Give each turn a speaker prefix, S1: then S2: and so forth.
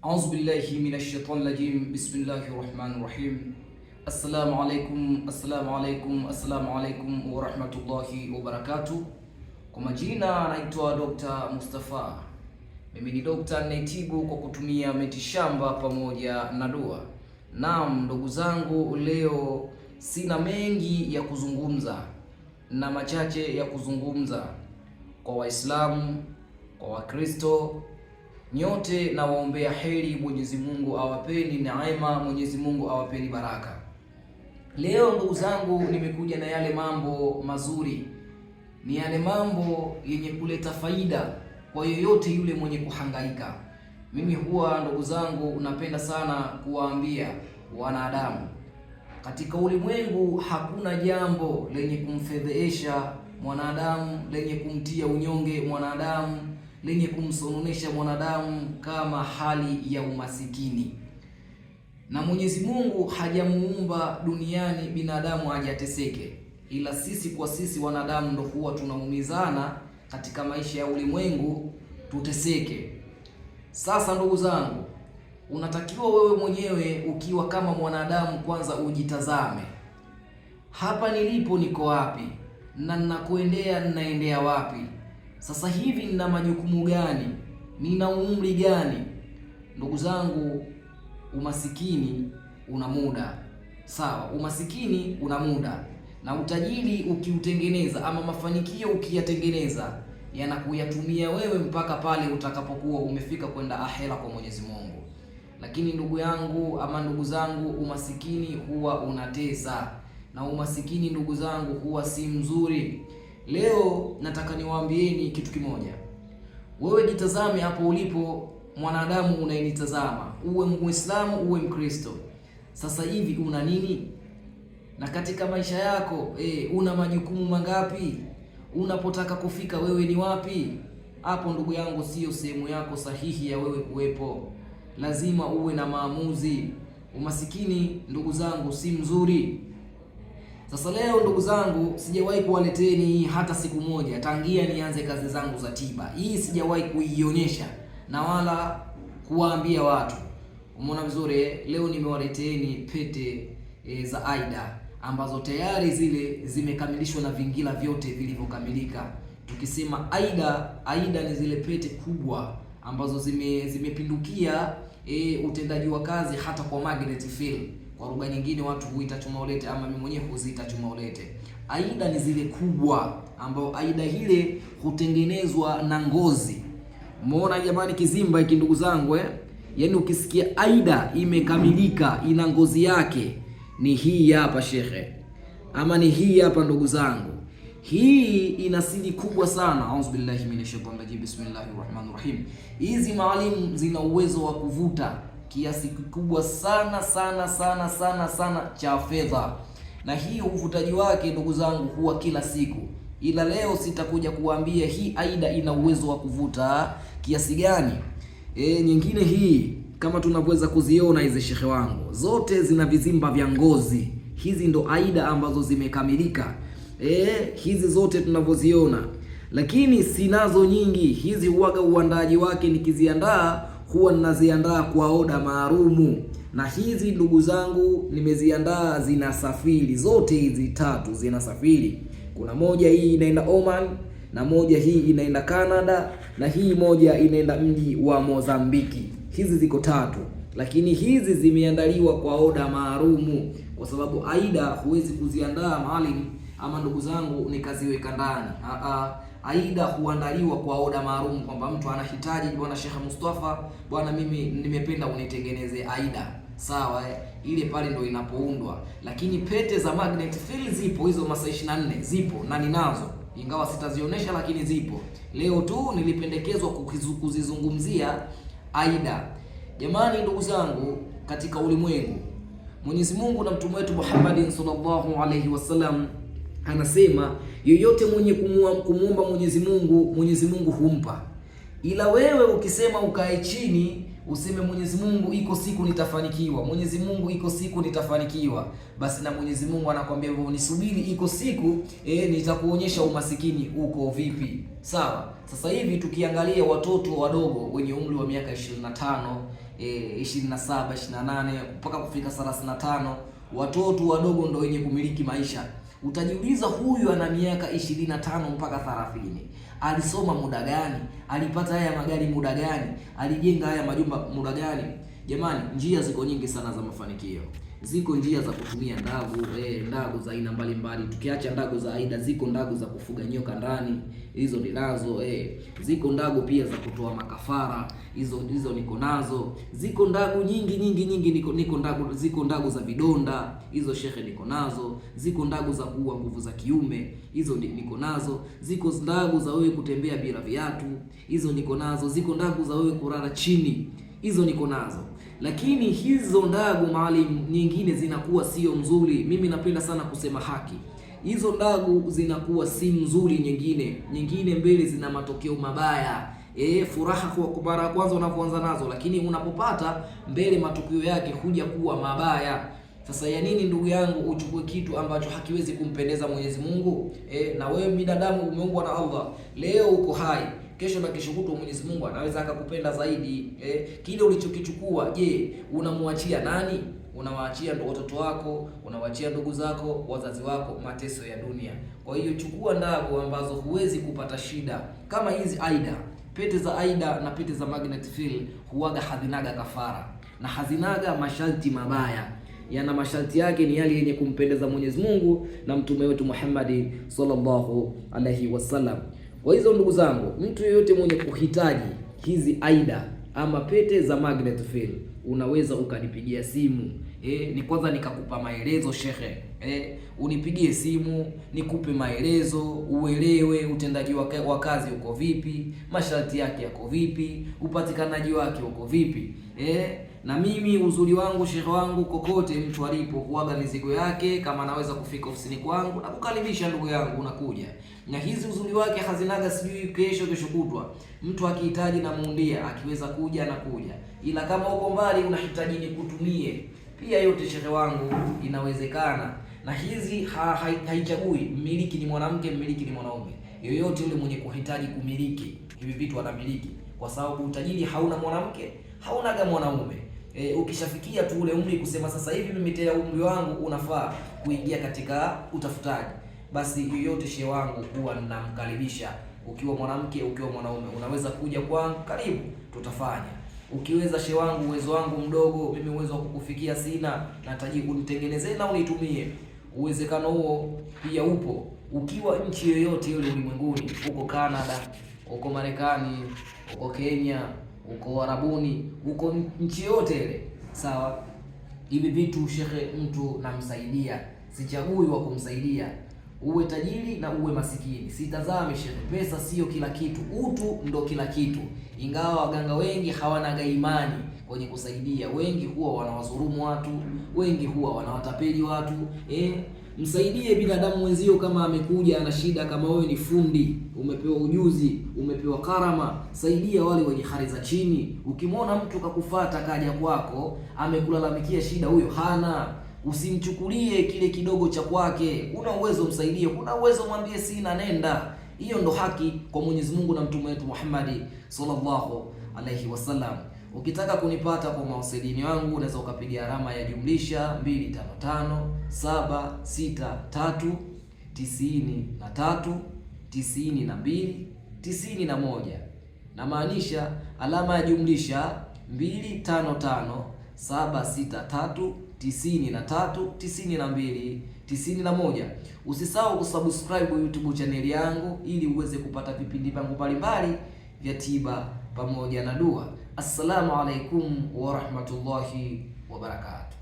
S1: A'udhu billahi minash shaitani rajim. Bismillahir rahmanir rahim. Assalamu alaikum, assalamu alaikum, assalamu alaikum wa rahmatullahi wa barakatuh. Kwa majina naitwa Dr. Mustafa. Mimi ni daktari ninayetibu kwa kutumia mitishamba pamoja na dua. Naam, ndugu zangu, leo sina mengi ya kuzungumza na machache ya kuzungumza kwa Waislamu, kwa Wakristo, nyote na waombea heri. Mwenyezi Mungu awapeni neema, Mwenyezi Mungu awapeni baraka. Leo ndugu zangu, nimekuja na yale mambo mazuri, ni yale mambo yenye kuleta faida kwa yoyote yule mwenye kuhangaika. Mimi huwa ndugu zangu napenda sana kuwaambia wanadamu, katika ulimwengu hakuna jambo lenye kumfedhehesha mwanadamu, lenye kumtia unyonge mwanadamu, lenye kumsononesha mwanadamu kama hali ya umasikini. Na Mwenyezi Mungu hajamuumba duniani binadamu hajateseke, ila sisi kwa sisi wanadamu ndo huwa tunaumizana katika maisha ya ulimwengu tuteseke. Sasa ndugu zangu, unatakiwa wewe mwenyewe ukiwa kama mwanadamu kwanza ujitazame, hapa nilipo niko wapi, na ninakoendea ninaendea wapi? Sasa hivi nina majukumu gani? Nina umri gani? Ndugu zangu, umasikini una muda, sawa? Umasikini una muda, na utajiri ukiutengeneza ama mafanikio ukiyatengeneza yanakuyatumia wewe mpaka pale utakapokuwa umefika kwenda ahera kwa Mwenyezi Mungu. Lakini ndugu yangu ama ndugu zangu, umasikini huwa unatesa, na umasikini ndugu zangu huwa si mzuri. Leo nataka niwaambieni kitu kimoja. Wewe jitazame hapo ulipo, mwanadamu unayenitazama, uwe Muislamu uwe Mkristo. Sasa hivi una nini? Na katika maisha yako una majukumu mangapi? Unapotaka kufika wewe ni wapi? Hapo ndugu yangu sio sehemu yako sahihi ya wewe kuwepo. Lazima uwe na maamuzi. Umasikini ndugu zangu si mzuri. Sasa leo ndugu zangu, sijawahi kuwaleteni hata siku moja tangia nianze kazi zangu za tiba. Hii sijawahi kuionyesha na wala kuwaambia watu. Umeona vizuri? Leo nimewaleteni pete za Aida ambazo tayari zile zimekamilishwa na vingila vyote vilivyokamilika. Tukisema Aida ni zile pete kubwa ambazo zimepindukia utendaji wa kazi hata kwa magnet field. Kwa lugha nyingine watu huita chuma ulete, ama mimi mwenyewe huziita chuma ulete. Aida ni zile kubwa ambao Aida ile hutengenezwa na ngozi. Umeona jamani, kizimba hiki ndugu zangu Yaani ukisikia Aida imekamilika ina ngozi yake, ni hii hapa shekhe, ama ni hii hapa ndugu zangu. Hii ina siri kubwa sana. A'udhu billahi minash shaitani rajim. Bismillahir rahmanir rahim. Hizi maalimu zina uwezo wa kuvuta kiasi kikubwa sana sana sana sana sana cha fedha, na hii uvutaji wake ndugu zangu huwa kila siku. Ila leo sitakuja kuambia hii Aida ina uwezo wa kuvuta kiasi gani. Nyingine hii kama tunavyoweza kuziona hizi shekhe wangu, zote zina vizimba vya ngozi. Hizi ndo Aida ambazo zimekamilika. Hizi zote tunavyoziona, lakini sinazo nyingi. Hizi huaga uandaaji wake, nikiziandaa huwa ninaziandaa kwa oda maalumu. Na hizi ndugu zangu nimeziandaa zinasafiri, zote hizi tatu zinasafiri. Kuna moja hii inaenda Oman, na moja hii inaenda Canada, na hii moja inaenda mji wa Mozambiki. Hizi ziko tatu, lakini hizi zimeandaliwa kwa oda maalumu, kwa sababu Aida huwezi kuziandaa maalim ama ndugu zangu nikaziweka ndani. Aida huandaliwa kwa oda maalum, kwamba mtu anahitaji, bwana Sheikh Mustafa, bwana mimi nimependa unitengeneze Aida. Sawa, ile pale ndo inapoundwa. Lakini pete za magnet field zipo, hizo masaa 24 zipo na ninazo, ingawa sitazionyesha, lakini zipo. Leo tu nilipendekezwa kuzizungumzia Aida. Jamani ndugu zangu, katika ulimwengu Mwenyezi Mungu na mtume wetu Muhammad sallallahu alaihi wasallam anasema yoyote mwenye kumuomba Mwenyezi Mungu, Mwenyezi Mungu humpa. Ila wewe ukisema ukae chini useme Mwenyezi Mungu iko siku nitafanikiwa, Mwenyezi Mungu iko siku nitafanikiwa, basi na Mwenyezi Mungu anakwambia hivyo, nisubiri iko siku nitakuonyesha umasikini uko vipi. Sawa. Sasa hivi tukiangalia watoto wadogo wenye umri wa miaka 25, 27, 28 mpaka kufika 35, watoto wadogo ndio wenye kumiliki maisha. Utajiuliza, huyu ana miaka 25 mpaka 30, alisoma muda gani? Alipata haya magari muda gani? Alijenga haya majumba muda gani? Jamani, njia ziko nyingi sana za mafanikio. Ziko njia za kutumia ndagu za aina mbalimbali. Tukiacha ndagu za aida, ziko ndagu za kufuga nyoka ndani, hizo ninazo. Ziko ndagu pia za kutoa makafara, hizo niko nazo. Ziko ndagu nyingi niko ndagu. Ziko ndagu za vidonda, hizo shekhe niko nazo. Ziko ndagu za kuua nguvu za kiume, hizo niko nazo. Ziko ndagu za wewe kutembea bila viatu, hizo niko nazo. Ziko ndagu za wewe kulala chini, hizo niko nazo. Lakini hizo ndagu maalim nyingine zinakuwa sio nzuri. Mimi napenda sana kusema haki. Hizo ndagu zinakuwa si nzuri, nyingine mbele zina matokeo mabaya. Furaha kwa mara ya kwanza unapoanza nazo, lakini unapopata mbele matokeo yake huja kuwa mabaya. Sasa ya nini ndugu yangu uchukue kitu ambacho hakiwezi kumpendeza Mwenyezi Mungu? Na wewe binadamu umeumbwa na Allah. Leo uko hai, kesho na kesho kutwa Mwenyezi Mungu anaweza akakupenda zaidi. Kile ulichokichukua, je, unamwachia nani? Unawaachia watoto wako, unawaachia ndugu zako, wazazi wako mateso ya dunia. Kwa hiyo chukua ndagu ambazo huwezi kupata shida, kama hizi aida. Pete za aida na pete za magnet field huwaga hazinaga kafara na hazinaga masharti mabaya. Yana masharti yake ni yale yenye kumpendeza Mwenyezi Mungu na mtume wetu Muhammad sallallahu alaihi wasallam. Kwa hizo ndugu zangu, mtu yeyote mwenye kuhitaji hizi aida ama pete za magnet field, unaweza ukanipigia simu. Ni kwanza nikakupa maelezo shekhe. Unipigie simu nikupe maelezo, uelewe utendaji wa kazi uko vipi, masharti yake yako vipi, upatikanaji wake uko vipi. Na mimi uzuri wangu shekhe wangu, kokote mtu alipo huaga mizigo yake. Kama anaweza kufika ofisini kwangu na kukaribisha, ndugu yangu, unakuja. Na hizi uzuri wake hazinaga sijui kesho kutwa. Mtu akihitaji na muundia, akiweza kuja na kuja. Ila kama uko mbali unahitaji nikutumie pia, yote shekhe wangu inawezekana. Na hizi haichagui mmiliki ni mwanamke, mmiliki ni mwanaume. Yoyote yule mwenye kuhitaji kumiliki hivi vitu anamiliki, kwa sababu utajiri hauna mwanamke, haunaga mwanaume. Ukishafikia tu ule umri kusema sasa hivi mimi tena umri wangu unafaa kuingia katika utafutaji, basi yoyote shehe wangu huwa ninamkaribisha. Ukiwa mwanamke, ukiwa mwanaume, unaweza kuja kwangu, karibu tutafanya. Ukiweza shehe wangu, uwezo wangu mdogo, mimi uwezo wa kukufikia sina, nahitaji unitengenezee na unitumie. Uwezekano huo pia upo. Ukiwa nchi yoyote ile ulimwenguni, uko Canada, uko Marekani, uko Kenya, uko Arabuni, uko nchi yote ile, sawa. Hivi vitu shekhe, mtu namsaidia, sichagui wa kumsaidia. Uwe tajiri na uwe masikini, sitazame shekhe. Pesa sio kila kitu, utu ndo kila kitu. Ingawa waganga wengi hawanaga imani kwenye kusaidia, wengi huwa wanawadhulumu watu, wengi huwa wanawatapeli watu. Msaidie binadamu wenzio kama amekuja ana shida. Kama wewe ni fundi, umepewa ujuzi, umepewa karama, saidia wale wenye hali za chini. Ukimwona mtu kakufuata kaja kwako amekulalamikia shida, huyo hana, usimchukulie kile kidogo cha kwake. Una uwezo msaidie, kuna uwezo mwambie sina, nenda. Hiyo ndo haki kwa Mwenyezi Mungu na mtume wetu Muhammad sallallahu alaihi wasallam. Ukitaka kunipata kwa mawasiliano yangu, unaweza ukapiga alama ya jumlisha 255 763 93 92 91. Na maanisha alama ya jumlisha 255 763 93 92 91. Usisahau kusubscribe YouTube channel yangu ili uweze kupata vipindi vyangu mbalimbali vya tiba pamoja na dua. Assalamu alaikum wa rahmatullahi wa barakatuh.